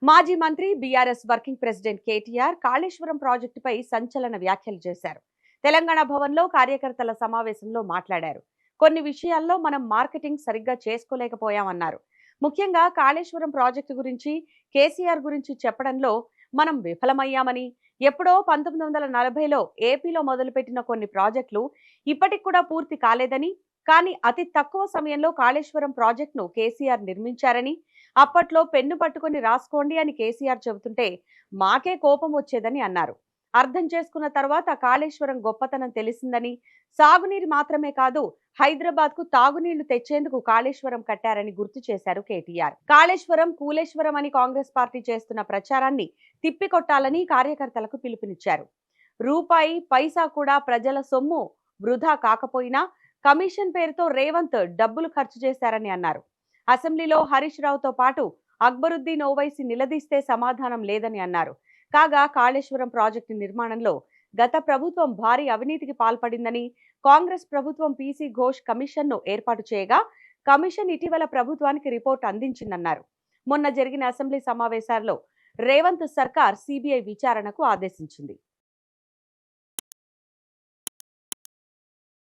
మాజీ మంత్రి BRS working president KTR Kaleshwaram ప్రాజెక్టుపై సంచలన వ్యాఖ్యలు చేశారు. తెలంగాణ భవన్లో కార్యకర్తల సమావేశంలో మాట్లాడారు. కొన్ని విషయాల్లో మనం మార్కెటింగ్ సరిగ్గా చేసుకోలేకపోయామన్నారు. ముఖ్యంగా కాళేశ్వరం ప్రాజెక్టు గురించి, కేసీఆర్ గురించి చెప్పడంలో మనం విఫలమయ్యామని, ఎప్పుడో 1940లో ఏపీలో మొదలుపెట్టిన కొన్ని ప్రాజెక్టులు ఇప్పటికి కూడా పూర్తి కాలేదని, కానీ అతి తక్కువ సమయంలో కాళేశ్వరం ప్రాజెక్టును కేసీఆర్ నిర్మించారని, అప్పట్లో పెన్ను పట్టుకొని రాసుకోండి అని కేసీఆర్ చెబుతుంటే మాకే కోపం వచ్చేదని అన్నారు. అర్థం చేసుకున్న తర్వాత కాళేశ్వరం గొప్పతనం తెలిసిందని, సాగునీరు మాత్రమే కాదు హైదరాబాద్ కు తాగునీళ్లు తెచ్చేందుకు కాళేశ్వరం కట్టారని గుర్తు చేశారు కేటీఆర్. కాళేశ్వరం కూలేశ్వరం అని కాంగ్రెస్ పార్టీ చేస్తున్న ప్రచారాన్ని తిప్పికొట్టాలని కార్యకర్తలకు పిలుపునిచ్చారు. రూపాయి పైసా కూడా ప్రజల సొమ్ము వృధా కాకపోయినా కమిషన్ పేరుతో రేవంత్ డబ్బులు ఖర్చు చేశారని అన్నారు. అసెంబ్లీలో హరీష్ రావుతో పాటు అక్బరుద్దీన్ ఓవైసీ నిలదీస్తే సమాధానం లేదని అన్నారు. కాగా కాళేశ్వరం ప్రాజెక్టు నిర్మాణంలో గత ప్రభుత్వం భారీ అవినీతికి పాల్పడిందని, కాంగ్రెస్ ప్రభుత్వం పీసీ ఘోష్ కమిషన్ను ఏర్పాటు చేయగా కమిషన్ ఇటీవల ప్రభుత్వానికి రిపోర్ట్ అందించిందన్నారు. మొన్న జరిగిన అసెంబ్లీ సమావేశాల్లో రేవంత్ సర్కార్ సిబిఐ విచారణకు ఆదేశించింది.